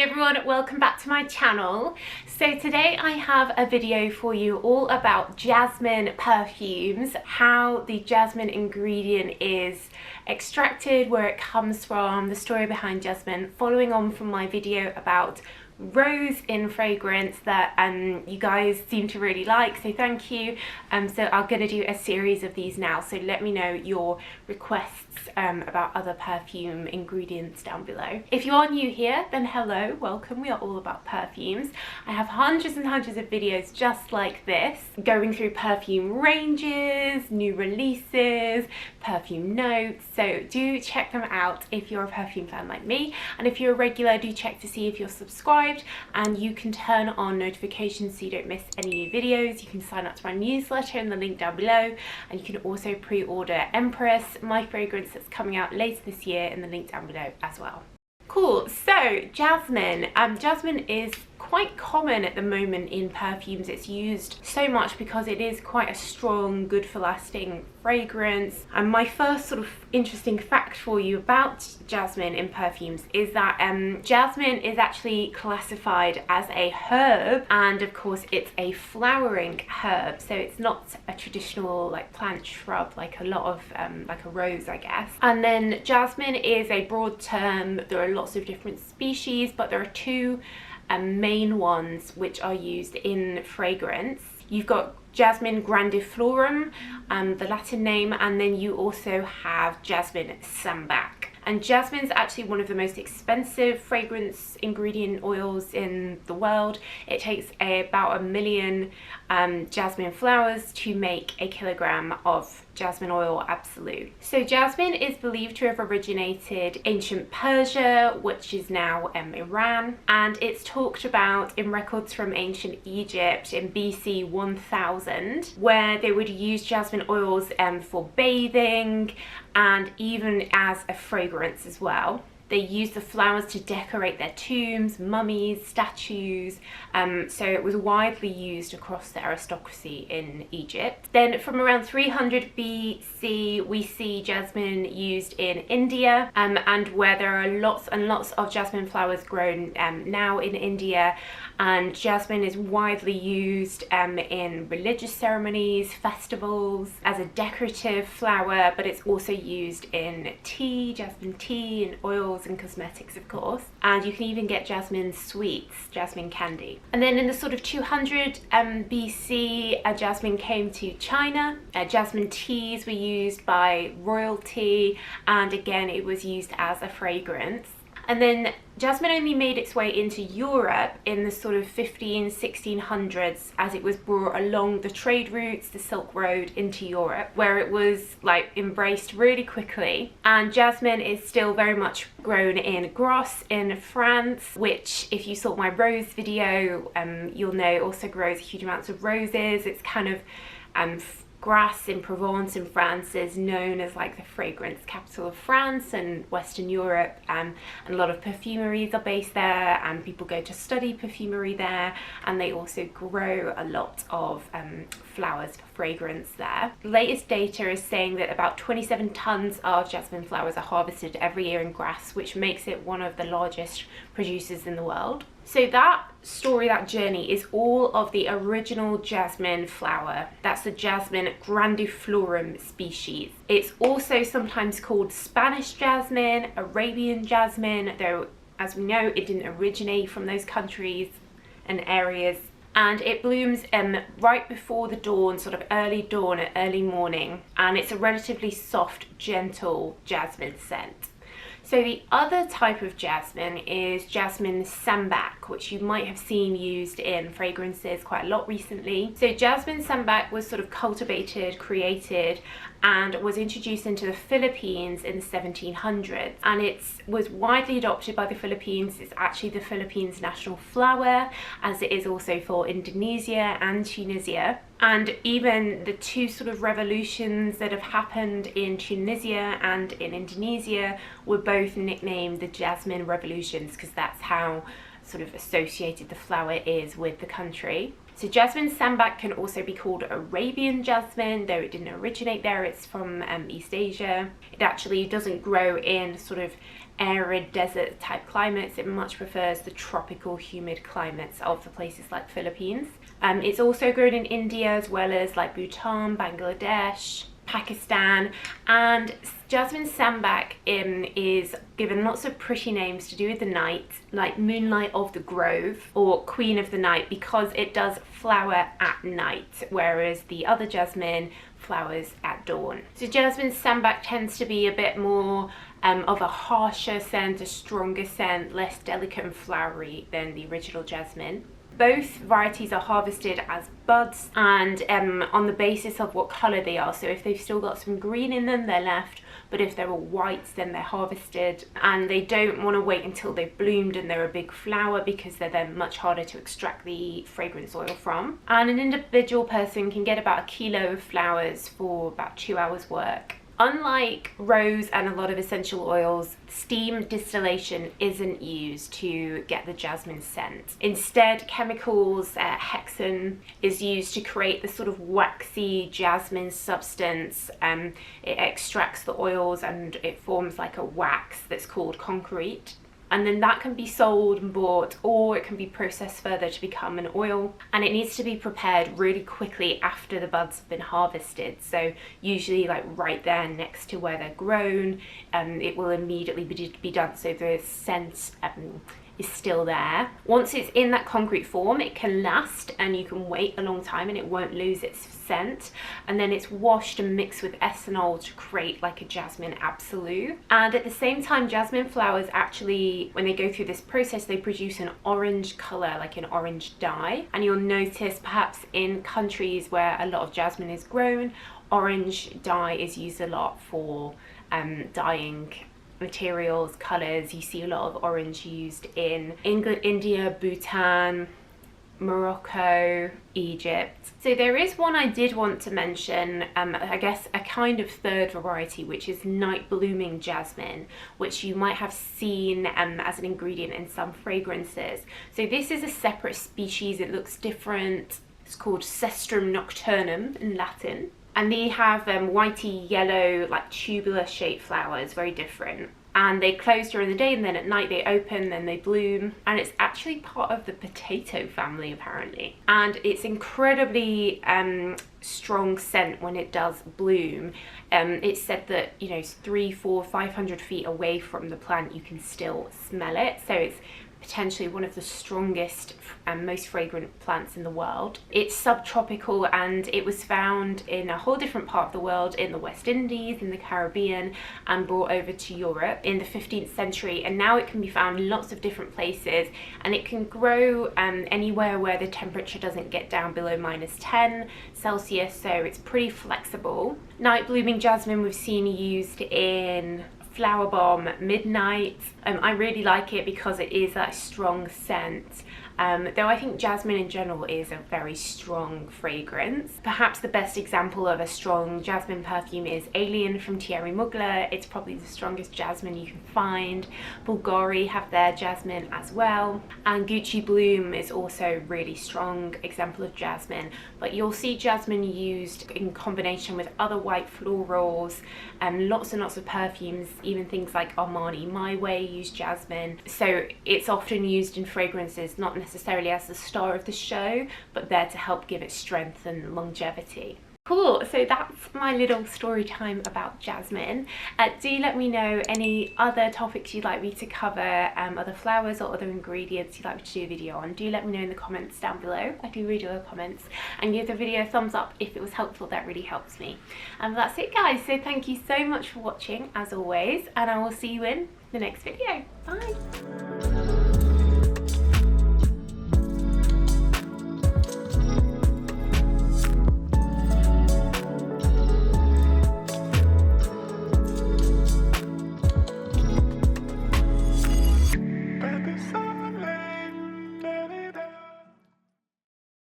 Hey everyone, welcome back to my channel. So today I have a video for you all about jasmine perfumes, how the jasmine ingredient is extracted, where it comes from, the story behind jasmine, following on from my video about rose in fragrance that you guys seem to really like, so thank you. So I'm going to do a series of these now, so let me know your requests about other perfume ingredients down below. If you are new here, then hello, welcome. We are all about perfumes. I have hundreds and hundreds of videos just like this, going through perfume ranges, new releases, perfume notes, so do check them out if you're a perfume fan like me, and if you're a regular, do check to see if you're subscribed, and you can turn on notifications so you don't miss any new videos. You can sign up to my newsletter in the link down below, and you can also pre-order Empress, my fragrance that's coming out later this year, in the link down below as well. Cool, so jasmine. Jasmine is quite common at the moment in perfumes. It's used so much because it is quite a strong, good for lasting fragrance. And my first sort of interesting fact for you about jasmine in perfumes is that jasmine is actually classified as a herb, and of course it's a flowering herb, so it's not a traditional like plant shrub like a lot of like a rose, I guess. And then jasmine is a broad term. There are lots of different species, but there are two main ones which are used in fragrance. You've got Jasmine grandiflorum, the Latin name, and then you also have Jasmine Sambac. And jasmine is actually one of the most expensive fragrance ingredient oils in the world. It takes about 1 million jasmine flowers to make a kilogram of jasmine oil absolute. So jasmine is believed to have originated ancient Persia, which is now Iran, and it's talked about in records from ancient Egypt in BC 1000, where they would use jasmine oils for bathing and even as a fragrance as well. They used the flowers to decorate their tombs, mummies, statues, so it was widely used across the aristocracy in Egypt. Then from around 300 BC, we see jasmine used in India, and where there are lots and lots of jasmine flowers grown now in India, and jasmine is widely used in religious ceremonies, festivals, as a decorative flower, but it's also used in tea, jasmine tea, and oils and cosmetics, of course. And you can even get jasmine sweets, jasmine candy. And then in the sort of 200 BC, jasmine came to China. Jasmine teas were used by royalty, and again it was used as a fragrance. And then jasmine only made its way into Europe in the sort of 1600s, as it was brought along the trade routes, the Silk Road, into Europe, where it was like embraced really quickly. And jasmine is still very much grown in Grasse in France, which, if you saw my rose video, you'll know also grows huge amounts of roses. It's kind of Grasse in Provence in France is known as like the fragrance capital of France and Western Europe, and a lot of perfumeries are based there, and people go to study perfumery there, and they also grow a lot of flowers for fragrance there. The latest data is saying that about 27 tons of jasmine flowers are harvested every year in Grasse, which makes it one of the largest producers in the world. So that story, that journey, is all of the original jasmine flower. That's the Jasmine grandiflorum species. It's also sometimes called Spanish jasmine, Arabian jasmine, though as we know it didn't originate from those countries and areas. And it blooms right before the dawn, sort of early dawn, early morning, and it's a relatively soft, gentle jasmine scent. So the other type of jasmine is Jasmine Sambac, which you might have seen used in fragrances quite a lot recently. So Jasmine Sambac was sort of cultivated, created, and was introduced into the Philippines in the 1700s, and it was widely adopted by the Philippines. It's actually the Philippines' national flower, as it is also for Indonesia and Tunisia. And even the two sort of revolutions that have happened in Tunisia and in Indonesia were both nicknamed the Jasmine Revolutions, because that's how sort of associated the flower is with the country. So Jasmine Sambac can also be called Arabian jasmine, though it didn't originate there. It's from East Asia. It actually doesn't grow in sort of arid desert type climates. It much prefers the tropical humid climates of the places like Philippines. It's also grown in India as well as like Bhutan, Bangladesh, Pakistan, and Jasmine Sambac is given lots of pretty names to do with the night, like Moonlight of the Grove or Queen of the Night, because it does flower at night, whereas the other jasmine flowers at dawn. So Jasmine Sambac tends to be a bit more of a harsher scent, a stronger scent, less delicate and flowery than the original jasmine. Both varieties are harvested as buds and on the basis of what colour they are. So if they've still got some green in them, they're left, but if they're all whites, then they're harvested. And they don't want to wait until they've bloomed and they're a big flower, because they're then much harder to extract the fragrance oil from. And an individual person can get about 1 kilo of flowers for about 2 hours work. Unlike rose and a lot of essential oils, steam distillation isn't used to get the jasmine scent. Instead, chemicals, hexane is used to create the sort of waxy jasmine substance. It extracts the oils and it forms like a wax that's called concrete. And then that can be sold and bought, or it can be processed further to become an oil. And it needs to be prepared really quickly after the buds have been harvested. So usually like right there next to where they're grown, it will immediately be done so the scent is still there. Once it's in that concrete form, it can last and you can wait a long time and it won't lose its scent. And then it's washed and mixed with ethanol to create like a jasmine absolute. And at the same time, jasmine flowers actually, when they go through this process, they produce an orange color, like an orange dye. And you'll notice perhaps in countries where a lot of jasmine is grown, orange dye is used a lot for dyeing materials, colors. You see a lot of orange used in England, India, Bhutan, Morocco, Egypt. So there is one I did want to mention, I guess a kind of third variety, which is night blooming jasmine, which you might have seen as an ingredient in some fragrances. So this is a separate species. It looks different. It's called Cestrum nocturnum in Latin. And they have whitey yellow, like tubular shaped flowers, very different. And they close during the day and then at night they open, then they bloom. And it's actually part of the potato family apparently. And it's incredibly strong scent when it does bloom. It's said that, you know, 300, 400, 500 feet away from the plant you can still smell it. So it's potentially one of the strongest and most fragrant plants in the world. It's subtropical and it was found in a whole different part of the world, in the West Indies, in the Caribbean, and brought over to Europe in the 15th century. And now it can be found in lots of different places, and it can grow anywhere where the temperature doesn't get down below -10 Celsius, so it's pretty flexible. Night blooming jasmine we've seen used in Flower Bomb, Midnight. I really like it because it is that strong scent. Though I think jasmine in general is a very strong fragrance. Perhaps the best example of a strong jasmine perfume is Alien from Thierry Mugler. It's probably the strongest jasmine you can find. Bulgari have their jasmine as well. And Gucci Bloom is also a really strong example of jasmine. But you'll see jasmine used in combination with other white florals and lots of perfumes. Even things like Armani My Way use jasmine. So it's often used in fragrances, not necessarily as the star of the show, but there to help give it strength and longevity. Cool, so that's my little story time about jasmine. Do let me know any other topics you'd like me to cover, other flowers or other ingredients you'd like me to do a video on. Do let me know in the comments down below. I do read all the comments, and give the video a thumbs up if it was helpful. That really helps me. And that's it guys, so thank you so much for watching as always, and I will see you in the next video. Bye!